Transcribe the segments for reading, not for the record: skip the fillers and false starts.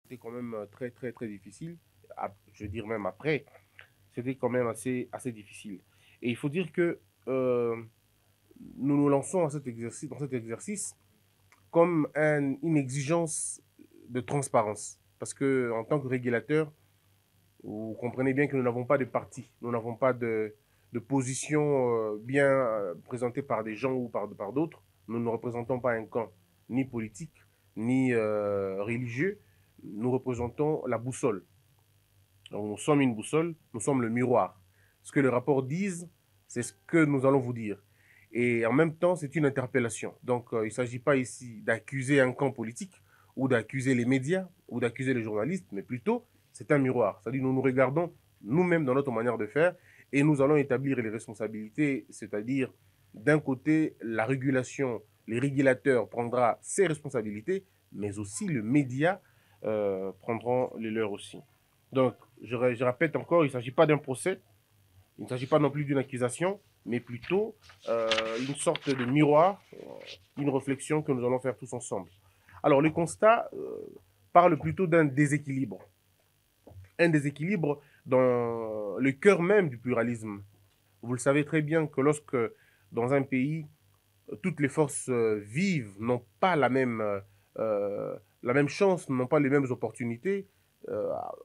c'était quand même très, très, très difficile. Je veux dire même après, c'était quand même assez difficile. Et il faut dire que nous nous lançons dans cet exercice comme une exigence de transparence. Parce que en tant que régulateur, vous comprenez bien que nous n'avons pas de parti, nous n'avons pas de position bien présentée par des gens ou par d'autres. Nous ne représentons pas un camp ni politique, ni religieux. Nous représentons la boussole. Donc, nous sommes une boussole, nous sommes le miroir. Ce que les rapports disent, c'est ce que nous allons vous dire. Et en même temps, c'est une interpellation. Donc, il ne s'agit pas ici d'accuser un camp politique ou d'accuser les médias ou d'accuser les journalistes, mais plutôt, c'est un miroir. C'est-à-dire, nous nous regardons nous-mêmes dans notre manière de faire et nous allons établir les responsabilités, c'est-à-dire, d'un côté, la régulation, les régulateurs prendront ses responsabilités, mais aussi le média prendront les leurs aussi. Donc, je répète encore, il ne s'agit pas d'un procès, il ne s'agit pas non plus d'une accusation, mais plutôt une sorte de miroir, une réflexion que nous allons faire tous ensemble. Alors, le constat parle plutôt d'un déséquilibre. Un déséquilibre dans le cœur même du pluralisme. Vous le savez très bien que lorsque dans un pays, toutes les forces vives n'ont pas la même chance, n'ont pas les mêmes opportunités,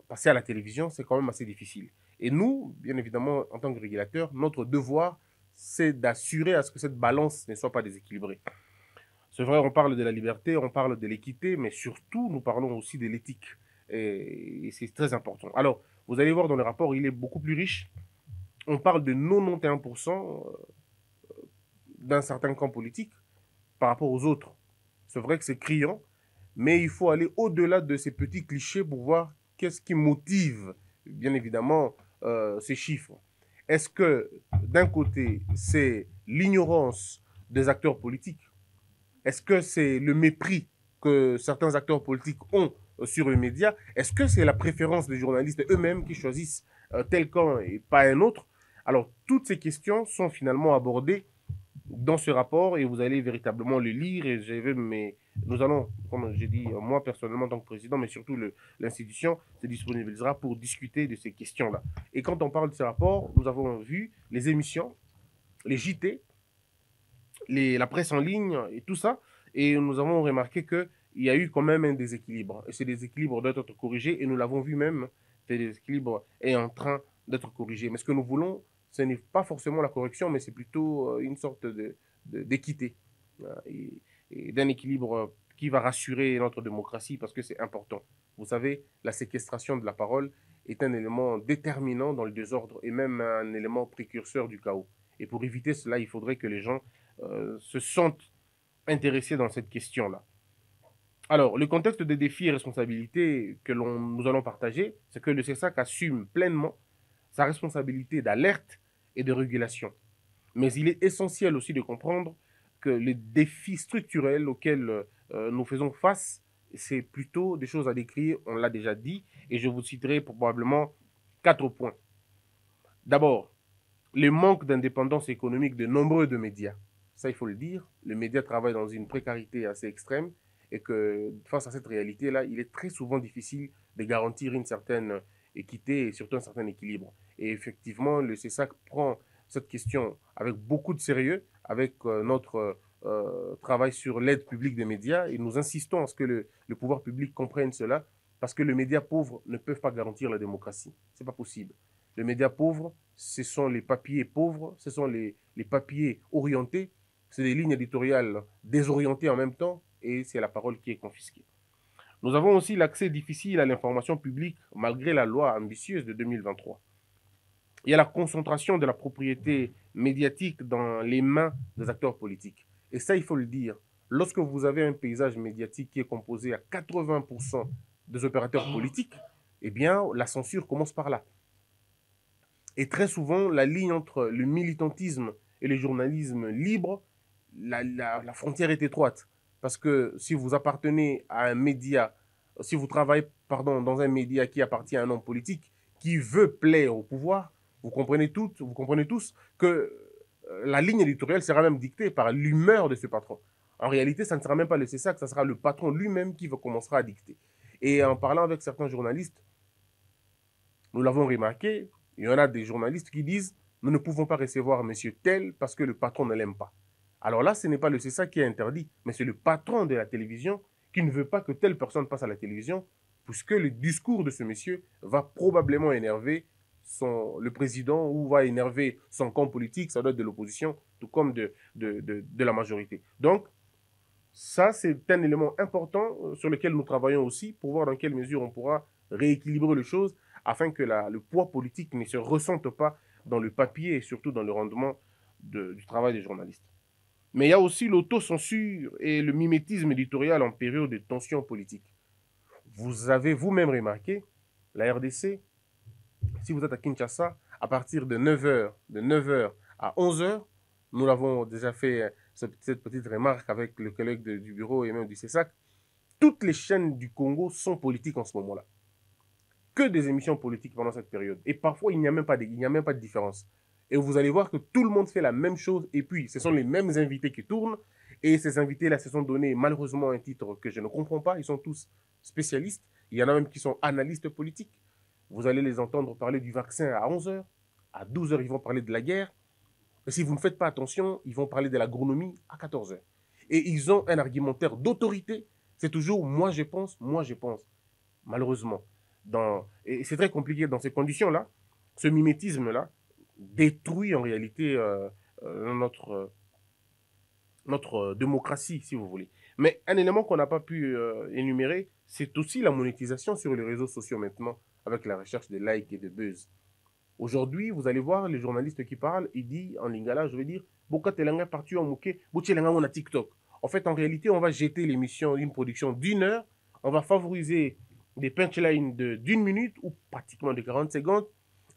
passer à la télévision, c'est quand même assez difficile. Et nous, bien évidemment, en tant que régulateurs, notre devoir, c'est d'assurer à ce que cette balance ne soit pas déséquilibrée. C'est vrai, on parle de la liberté, on parle de l'équité, mais surtout, nous parlons aussi de l'éthique. Et c'est très important. Alors, vous allez voir dans le rapport, il est beaucoup plus riche. On parle de 91% d'un certain camp politique par rapport aux autres. C'est vrai que c'est criant, mais il faut aller au-delà de ces petits clichés pour voir qu'est-ce qui motive, bien évidemment, ces chiffres. Est-ce que, d'un côté, c'est l'ignorance des acteurs politiques? Est-ce que c'est le mépris que certains acteurs politiques ont sur les médias? Est-ce que c'est la préférence des journalistes eux-mêmes qui choisissent tel camp et pas un autre? Alors, toutes ces questions sont finalement abordées dans ce rapport et vous allez véritablement le lire et nous allons, comme j'ai dit, moi personnellement en tant que président, mais surtout l'institution se disponibilisera pour discuter de ces questions-là. Et quand on parle de ce rapport, nous avons vu les émissions, les JT, la presse en ligne et tout ça, et nous avons remarqué qu'il y a eu quand même un déséquilibre. Et ce déséquilibre doit être corrigé et nous l'avons vu même, ce déséquilibre est en train d'être corrigé. Mais ce que nous voulons, ce n'est pas forcément la correction, mais c'est plutôt une sorte d'équité et d'un équilibre qui va rassurer notre démocratie parce que c'est important. Vous savez, la séquestration de la parole est un élément déterminant dans le désordre et même un élément précurseur du chaos. Et pour éviter cela, il faudrait que les gens se sentent intéressés dans cette question-là. Alors, le contexte des défis et responsabilités que nous allons partager, c'est que le CESAC assume pleinement sa responsabilité d'alerte et de régulation. Mais il est essentiel aussi de comprendre que les défis structurels auxquels nous faisons face, c'est plutôt des choses à décrire, on l'a déjà dit, et je vous citerai probablement 4 points. D'abord, le manque d'indépendance économique de nombreux de médias. Ça, il faut le dire. Les médias travaillent dans une précarité assez extrême et que face à cette réalité-là, il est très souvent difficile de garantir une certaine équité et surtout un certain équilibre. Et effectivement, le CESAC prend cette question avec beaucoup de sérieux, avec notre travail sur l'aide publique des médias, et nous insistons à ce que le pouvoir public comprenne cela, parce que les médias pauvres ne peuvent pas garantir la démocratie. Ce n'est pas possible. Les médias pauvres, ce sont les papiers pauvres, ce sont les papiers orientés, c'est des lignes éditoriales désorientées en même temps, et c'est la parole qui est confisquée. Nous avons aussi l'accès difficile à l'information publique malgré la loi ambitieuse de 2023. Il y a la concentration de la propriété médiatique dans les mains des acteurs politiques. Et ça, il faut le dire. Lorsque vous avez un paysage médiatique qui est composé à 80% des opérateurs politiques, eh bien, la censure commence par là. Et très souvent, la ligne entre le militantisme et le journalisme libre, la frontière est étroite. Parce que si vous appartenez à un média, si vous travaillez dans un média qui appartient à un homme politique, qui veut plaire au pouvoir, vous comprenez tous que la ligne éditoriale sera même dictée par l'humeur de ce patron. En réalité, ça ne sera même pas le CESAC, ça sera le patron lui-même qui commencera à dicter. Et en parlant avec certains journalistes, nous l'avons remarqué, il y en a des journalistes qui disent « Nous ne pouvons pas recevoir monsieur tel parce que le patron ne l'aime pas ». Alors là, ce n'est pas le CSA qui est interdit, mais c'est le patron de la télévision qui ne veut pas que telle personne passe à la télévision, puisque le discours de ce monsieur va probablement énerver le président ou va énerver son camp politique, ça doit être de l'opposition, tout comme de la majorité. Donc, ça, c'est un élément important sur lequel nous travaillons aussi pour voir dans quelle mesure on pourra rééquilibrer les choses afin que le poids politique ne se ressente pas dans le papier et surtout dans le rendement du travail des journalistes. Mais il y a aussi l'autocensure et le mimétisme éditorial en période de tension politique. Vous avez vous-même remarqué, la RDC, si vous êtes à Kinshasa, à partir de 9h à 11h, nous l'avons déjà fait cette petite remarque avec le collègue du bureau et même du CESAC, toutes les chaînes du Congo sont politiques en ce moment-là. Que des émissions politiques pendant cette période. Et parfois, il n'y a même pas de différence. Et vous allez voir que tout le monde fait la même chose. Et puis, ce sont les mêmes invités qui tournent. Et ces invités-là se sont donnés malheureusement un titre que je ne comprends pas. Ils sont tous spécialistes. Il y en a même qui sont analystes politiques. Vous allez les entendre parler du vaccin à 11h. À 12h, ils vont parler de la guerre. Et si vous ne faites pas attention, ils vont parler de l'agronomie à 14h. Et ils ont un argumentaire d'autorité. C'est toujours moi je pense, malheureusement. Et c'est très compliqué dans ces conditions-là. Ce mimétisme-là détruit en réalité notre démocratie, si vous voulez. Mais un élément qu'on n'a pas pu énumérer, c'est aussi la monétisation sur les réseaux sociaux maintenant, avec la recherche de likes et de buzz. Aujourd'hui, vous allez voir les journalistes qui parlent, ils disent en lingala, je veux dire, Boka Telanga parti en mouké, Boutielanga on a TikTok. En fait, en réalité, on va jeter l'émission, une production d'1 heure, on va favoriser des punchlines d'1 minute ou pratiquement de 40 secondes,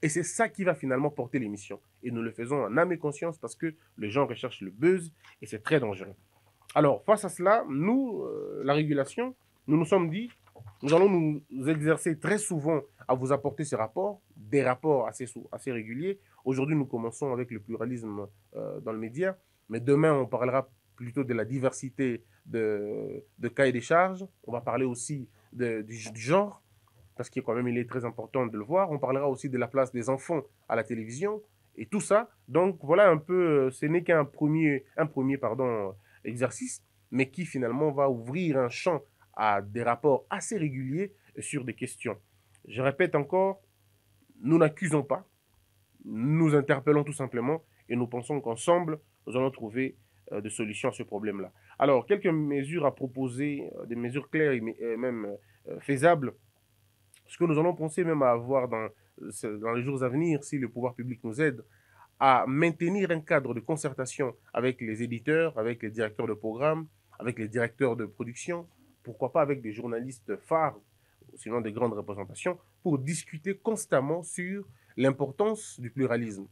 et c'est ça qui va finalement porter l'émission. Et nous le faisons en âme et conscience parce que les gens recherchent le buzz et c'est très dangereux. Alors, face à cela, nous, la régulation, nous nous sommes dit, nous allons nous exercer très souvent à vous apporter ces rapports, des rapports assez réguliers. Aujourd'hui, nous commençons avec le pluralisme dans le média, mais demain, on parlera plutôt de la diversité de cahiers des charges. On va parler aussi du genre, parce qu'il il est très important de le voir. On parlera aussi de la place des enfants à la télévision et tout ça. Donc voilà un peu, ce n'est qu'un premier exercice, mais qui finalement va ouvrir un champ à des rapports assez réguliers sur des questions. Je répète encore, nous n'accusons pas, nous interpellons tout simplement et nous pensons qu'ensemble, nous allons trouver des solutions à ce problème-là. Alors, quelques mesures à proposer, des mesures claires et même faisables, ce que nous allons penser même à avoir dans les jours à venir, si le pouvoir public nous aide, à maintenir un cadre de concertation avec les éditeurs, avec les directeurs de programme, avec les directeurs de production, pourquoi pas avec des journalistes phares, sinon des grandes représentations, pour discuter constamment sur l'importance du pluralisme.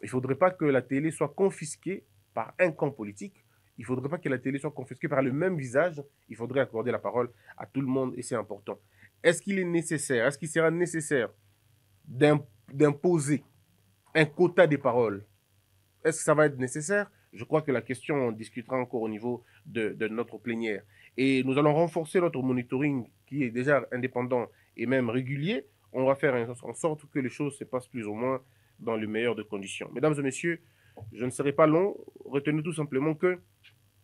Il ne faudrait pas que la télé soit confisquée par un camp politique. Il ne faudrait pas que la télé soit confisquée par le même visage. Il faudrait accorder la parole à tout le monde et c'est important. Est-ce qu'il est nécessaire, est-ce qu'il sera nécessaire d'imposer un quota des paroles? Est-ce que ça va être nécessaire? Je crois que la question, on discutera encore au niveau de notre plénière. Et nous allons renforcer notre monitoring qui est déjà indépendant et même régulier. On va faire en sorte que les choses se passent plus ou moins dans les meilleures de conditions. Mesdames et messieurs, je ne serai pas long. Retenez tout simplement que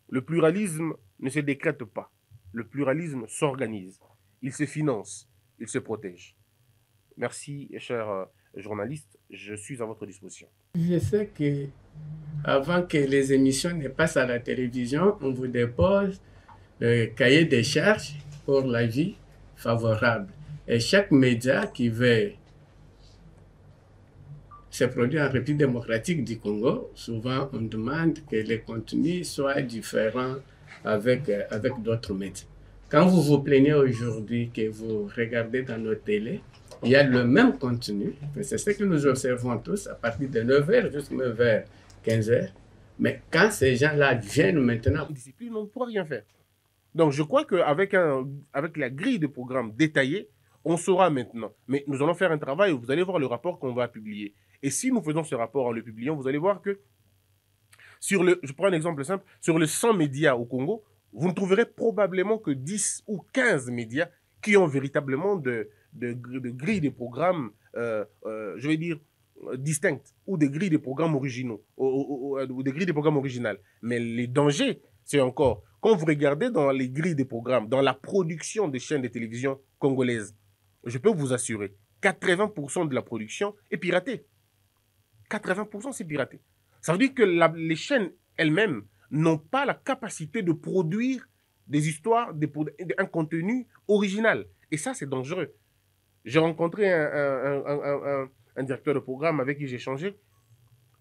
le pluralisme ne se décrète pas. Le pluralisme s'organise. Il se finance. Il se protège. Merci, chers journalistes. Je suis à votre disposition. Je sais que avant que les émissions ne passent à la télévision, on vous dépose le cahier des charges pour l'avis favorable. Et chaque média qui veut se produire en République démocratique du Congo, souvent on demande que les contenus soient différents avec d'autres médias. Quand vous vous plaignez aujourd'hui que vous regardez dans nos télés, il y a le même contenu, c'est ce que nous observons tous à partir de 9h jusqu'à 9h, 15h. Mais quand ces gens-là viennent maintenant, discipline, on ne pourra rien faire. Donc je crois qu'avec la grille de programme détaillée, on saura maintenant. Mais nous allons faire un travail où vous allez voir le rapport qu'on va publier. Et si nous faisons ce rapport en le publiant, vous allez voir que, je prends un exemple simple, sur les 100 médias au Congo, vous ne trouverez probablement que 10 ou 15 médias qui ont véritablement de grilles de programmes, je vais dire, distinctes, ou des grilles de programmes originaux, ou des grilles de programmes originales. Mais les dangers, c'est encore, quand vous regardez dans les grilles des programmes, dans la production des chaînes de télévision congolaises, je peux vous assurer, 80% de la production est piratée. 80% c'est piraté. Ça veut dire que les chaînes elles-mêmes n'ont pas la capacité de produire des histoires, un contenu original. Et ça, c'est dangereux. J'ai rencontré un directeur de programme avec qui j'ai échangé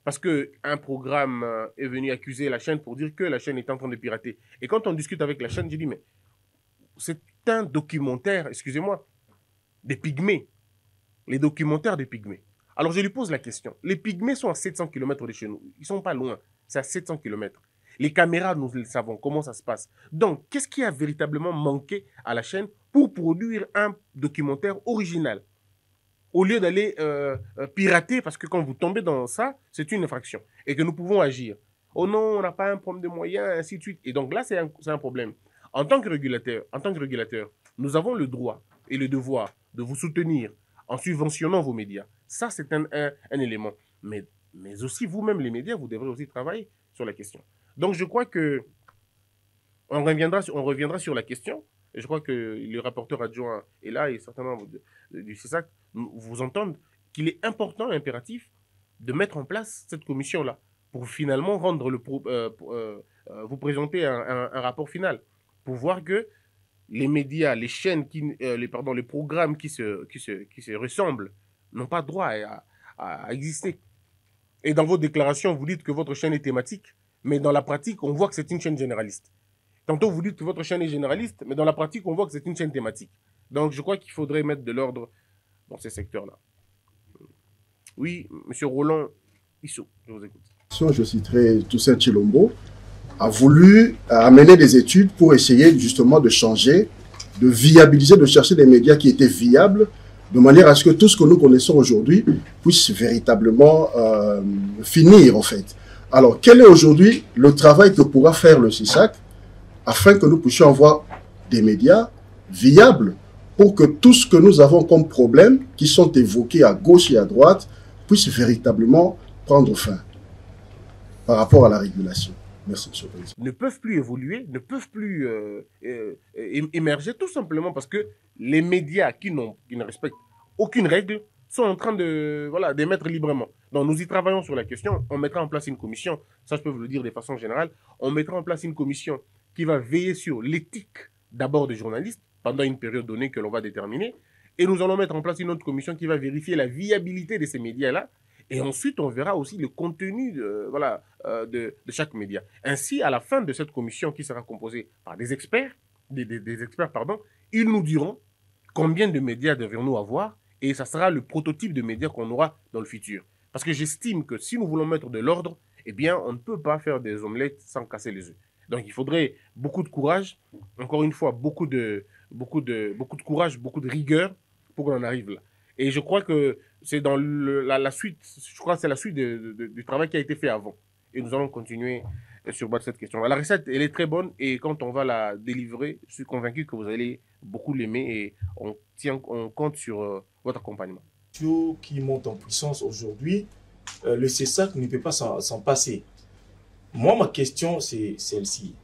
parce qu'un programme est venu accuser la chaîne pour dire que la chaîne est en train de pirater. Et quand on discute avec la chaîne, j'ai dit, mais c'est un documentaire, excusez-moi, des pygmées. Les documentaires des pygmées. Alors je lui pose la question. Les pygmées sont à 700 km de chez nous. Ils ne sont pas loin. C'est à 700 km. Les caméras, nous le savons, comment ça se passe. Donc, qu'est-ce qui a véritablement manqué à la chaîne pour produire un documentaire original au lieu d'aller pirater, parce que quand vous tombez dans ça, c'est une infraction. Et que nous pouvons agir. Oh non, on n'a pas un problème de moyens, ainsi de suite. Et donc là, c'est un problème. En tant que régulateur, nous avons le droit et le devoir de vous soutenir en subventionnant vos médias. Ça, c'est un élément. Mais aussi, vous-même, les médias, vous devrez aussi travailler sur la question. Donc, je crois que on reviendra sur la question. Et je crois que le rapporteur adjoint est là et certainement du CESAC vous entendent qu'il est important et impératif de mettre en place cette commission-là pour finalement vous présenter un rapport final pour voir que les médias, les chaînes, les programmes qui se ressemblent n'ont pas droit à exister. Et dans vos déclarations, vous dites que votre chaîne est thématique, mais dans la pratique, on voit que c'est une chaîne généraliste. Tantôt, vous dites que votre chaîne est généraliste, mais dans la pratique, on voit que c'est une chaîne thématique. Donc, je crois qu'il faudrait mettre de l'ordre dans ces secteurs-là. Oui, M. Roland Issou, je vous écoute. Je citerai Toussaint Tshilombo, a voulu amener des études pour essayer justement de changer, de viabiliser, de chercher des médias qui étaient viables, de manière à ce que tout ce que nous connaissons aujourd'hui puisse véritablement finir, en fait. Alors, quel est aujourd'hui le travail que pourra faire le CISAC afin que nous puissions avoir des médias viables pour que tout ce que nous avons comme problèmes, qui sont évoqués à gauche et à droite, puissent véritablement prendre fin par rapport à la régulation. Merci, M. le Président. Ne peuvent plus évoluer, ne peuvent plus émerger, tout simplement parce que les médias qui ne respectent aucune règle sont en train d'émettre librement. Donc nous y travaillons sur la question, on mettra en place une commission, ça je peux vous le dire de façon générale, on mettra en place une commission qui va veiller sur l'éthique d'abord des journalistes pendant une période donnée que l'on va déterminer, et nous allons mettre en place une autre commission qui va vérifier la viabilité de ces médias-là, et ensuite on verra aussi le contenu de chaque média. Ainsi, à la fin de cette commission qui sera composée par des experts, ils nous diront combien de médias devrions-nous avoir, et ça sera le prototype de médias qu'on aura dans le futur. Parce que j'estime que si nous voulons mettre de l'ordre, eh bien, on ne peut pas faire des omelettes sans casser les œufs. Donc, il faudrait beaucoup de courage, encore une fois, beaucoup de courage, beaucoup de rigueur pour qu'on en arrive là. Et je crois que c'est dans la suite, je crois que c'est la suite du travail qui a été fait avant. Et nous allons continuer sur cette question. La recette, elle est très bonne et quand on va la délivrer, je suis convaincu que vous allez beaucoup l'aimer et on compte sur votre accompagnement. Qui monte en puissance aujourd'hui, le CESAC ne peut pas s'en passer. Moi, ma question, c'est celle-ci.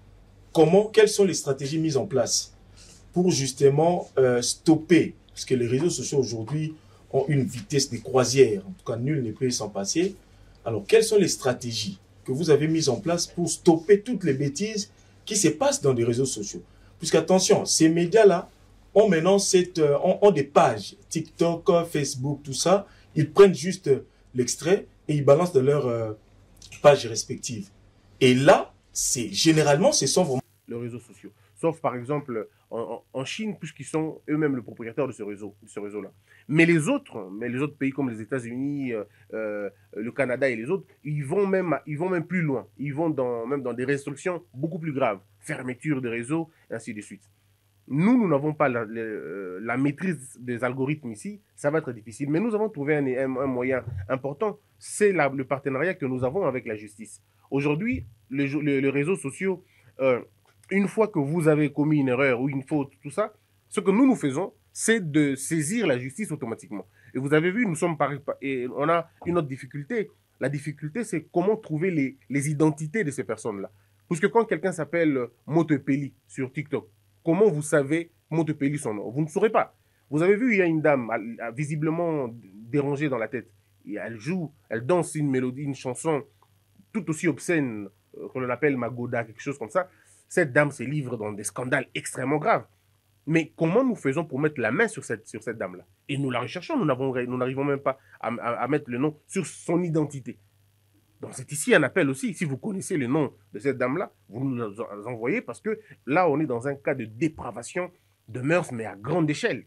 Quelles sont les stratégies mises en place pour justement stopper, parce que les réseaux sociaux aujourd'hui ont une vitesse de croisière, en tout cas nul ne peut s'en passer. Alors, quelles sont les stratégies que vous avez mises en place pour stopper toutes les bêtises qui se passent dans les réseaux sociaux? Puisqu'attention, ces médias-là ont maintenant ont des pages, TikTok, Facebook, tout ça. Ils prennent juste l'extrait et ils balancent dans leurs pages respectives. Et là, généralement, ce sont vraiment les réseaux sociaux. Sauf par exemple en Chine, puisqu'ils sont eux-mêmes le propriétaire de ce réseau-là. Mais les autres pays comme les États-Unis, le Canada et les autres, ils vont même plus loin. Ils vont même dans des restrictions beaucoup plus graves. Fermeture des réseaux, ainsi de suite. Nous n'avons pas la maîtrise des algorithmes ici, ça va être difficile. Mais nous avons trouvé un moyen important, c'est le partenariat que nous avons avec la justice. Aujourd'hui, les réseaux sociaux, une fois que vous avez commis une erreur ou une faute, tout ça, Ce que nous faisons, c'est de saisir la justice automatiquement. Et vous avez vu, nous sommes et on a une autre difficulté. La difficulté, c'est comment trouver les identités de ces personnes-là. Parce que quand quelqu'un s'appelle Motepeli sur TikTok, comment vous savez Motepeli son nom? Vous ne saurez pas. Vous avez vu, il y a une dame visiblement dérangée dans la tête. Et elle danse une mélodie, une chanson tout aussi obscène qu'on l'appelle Magoda, quelque chose comme ça. Cette dame se livre dans des scandales extrêmement graves. Mais comment nous faisons pour mettre la main sur cette dame-là? Et nous la recherchons, nous n'arrivons même pas à mettre le nom sur son identité. Donc c'est ici un appel aussi. Si vous connaissez le nom de cette dame-là, vous nous envoyez parce que là, on est dans un cas de dépravation de mœurs, mais à grande échelle.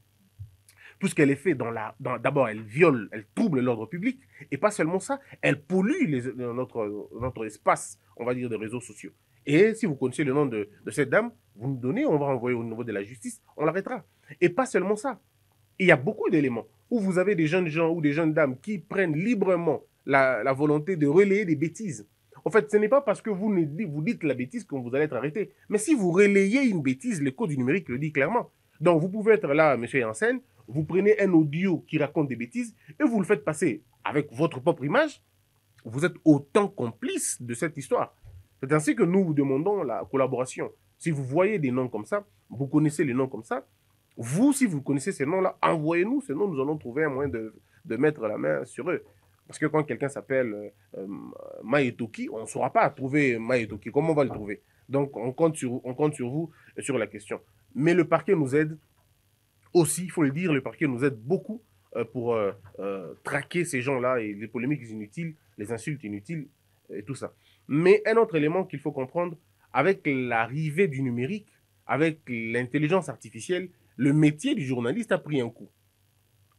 Tout ce qu'elle est fait d'abord, elle viole, elle trouble l'ordre public, et pas seulement ça, elle pollue notre espace, on va dire, des réseaux sociaux. Et si vous connaissez le nom de cette dame, vous nous donnez, on va envoyer au niveau de la justice, on l'arrêtera. Et pas seulement ça. Il y a beaucoup d'éléments où vous avez des jeunes gens ou des jeunes dames qui prennent librement la volonté de relayer des bêtises. En fait, ce n'est pas parce que vous dites la bêtise que vous allez être arrêté. Mais si vous relayez une bêtise, le code du numérique le dit clairement. Donc, vous pouvez être là, monsieur Janssen, vous prenez un audio qui raconte des bêtises et vous le faites passer avec votre propre image. Vous êtes autant complice de cette histoire. C'est ainsi que nous vous demandons la collaboration. Si vous voyez des noms comme ça, vous connaissez les noms comme ça, vous, si vous connaissez ces noms-là, envoyez-nous, sinon nous allons trouver un moyen de mettre la main sur eux. Parce que quand quelqu'un s'appelle Maetoki, on ne saura pas trouver Maetoki. Comment on va le trouver? Donc, on compte sur vous sur la question. Mais le parquet nous aide aussi, il faut le dire, le parquet nous aide beaucoup pour traquer ces gens-là et les polémiques inutiles, les insultes inutiles et tout ça. Mais un autre élément qu'il faut comprendre, avec l'arrivée du numérique, avec l'intelligence artificielle, le métier du journaliste a pris un coup.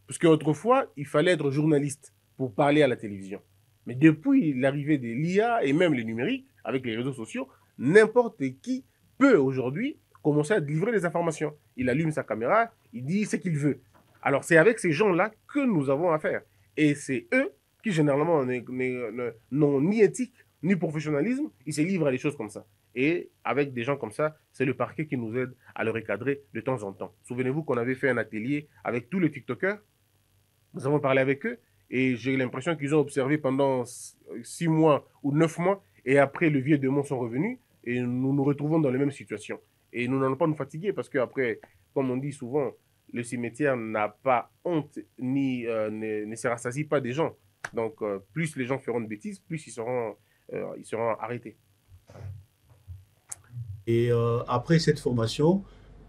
Parce qu'autrefois, il fallait être journaliste pour parler à la télévision. Mais depuis l'arrivée de l'IA et même le numérique, avec les réseaux sociaux, n'importe qui peut aujourd'hui commencer à livrer des informations. Il allume sa caméra, il dit ce qu'il veut. Alors c'est avec ces gens-là que nous avons affaire. Et c'est eux qui généralement n'ont ni éthique, ni professionnalisme, ils se livrent à des choses comme ça. Et avec des gens comme ça, c'est le parquet qui nous aide à le recadrer de temps en temps. Souvenez-vous qu'on avait fait un atelier avec tous les TikTokers. Nous avons parlé avec eux et j'ai l'impression qu'ils ont observé pendant 6 mois ou 9 mois et après le vieux démon sont revenus et nous nous retrouvons dans les mêmes situations. Et nous n'allons pas nous fatiguer parce qu'après, comme on dit souvent, le cimetière n'a pas honte ni ne se rassasie pas des gens. Donc plus les gens feront de bêtises, plus ils seront arrêtés. Et après cette formation,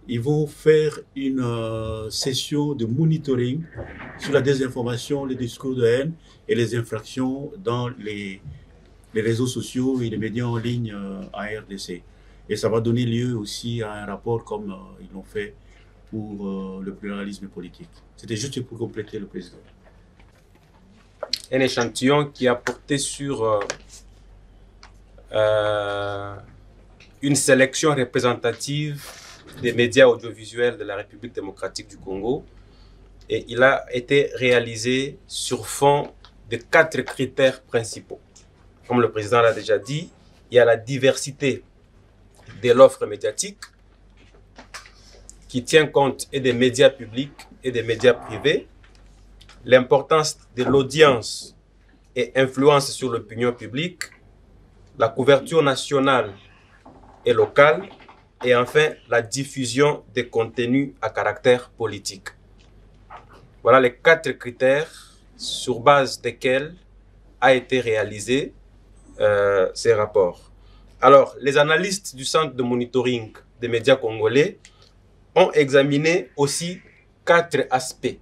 ils vont faire une session de monitoring sur la désinformation, les discours de haine et les infractions dans les réseaux sociaux et les médias en ligne en RDC. Et ça va donner lieu aussi à un rapport comme ils l'ont fait pour le pluralisme politique. C'était juste pour compléter le président. Un échantillon qui a porté sur une sélection représentative des médias audiovisuels de la République démocratique du Congo. Et il a été réalisé sur fond de 4 critères principaux. Comme le président l'a déjà dit, il y a la diversité de l'offre médiatique qui tient compte et des médias publics et des médias privés, l'importance de l'audience et influence sur l'opinion publique, la couverture nationale et locale, et enfin la diffusion des contenus à caractère politique. Voilà les 4 critères sur base desquels a été réalisé ces rapports. Alors, les analystes du Centre de monitoring des médias congolais ont examiné aussi 4 aspects.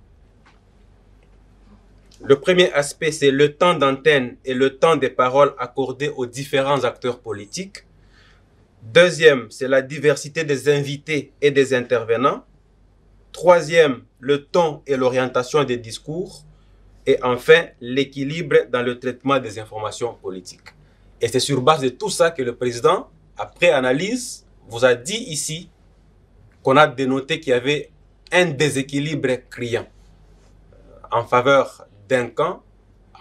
Le premier aspect, c'est le temps d'antenne et le temps de parole accordé aux différents acteurs politiques. Deuxième, c'est la diversité des invités et des intervenants. Troisième, le ton et l'orientation des discours. Et enfin, l'équilibre dans le traitement des informations politiques. Et c'est sur base de tout ça que le président, après analyse, vous a dit ici qu'on a dénoté qu'il y avait un déséquilibre criant en faveur d'un camp,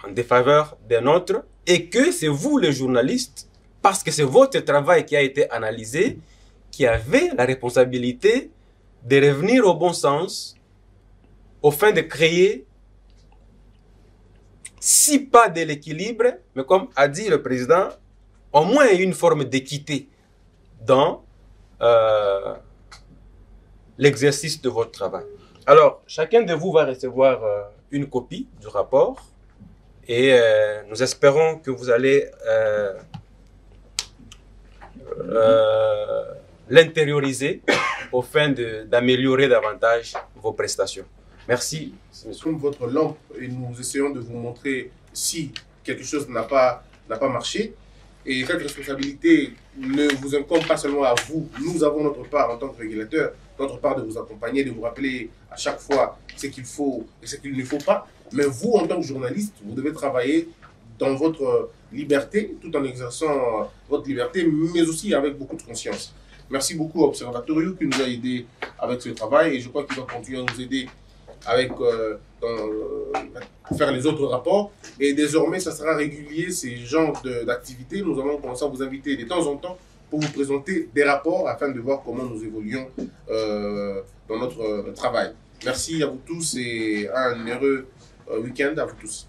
en défaveur d'un autre, et que c'est vous les journalistes, parce que c'est votre travail qui a été analysé, qui avez la responsabilité de revenir au bon sens, au fin de créer, si pas de l'équilibre, mais comme a dit le président, au moins une forme d'équité dans l'exercice de votre travail. Alors, chacun de vous va recevoir une copie du rapport et nous espérons que vous allez l'intérioriser au fin d'améliorer davantage vos prestations. Merci. Nous sommes votre lampe et nous essayons de vous montrer si quelque chose n'a pas marché. Et cette responsabilité ne vous incombe pas seulement à vous. Nous avons notre part en tant que régulateur, notre part de vous accompagner, de vous rappeler à chaque fois ce qu'il faut et ce qu'il ne faut pas. Mais vous, en tant que journaliste, vous devez travailler dans votre liberté, tout en exerçant votre liberté, mais aussi avec beaucoup de conscience. Merci beaucoup à Observatorio qui nous a aidés avec ce travail et je crois qu'il va continuer à nous aider avec faire les autres rapports. Et désormais, ça sera régulier, ces genres d'activités. Nous allons commencer à vous inviter de temps en temps pour vous présenter des rapports afin de voir comment nous évoluons dans notre travail. Merci à vous tous et un heureux week-end à vous tous.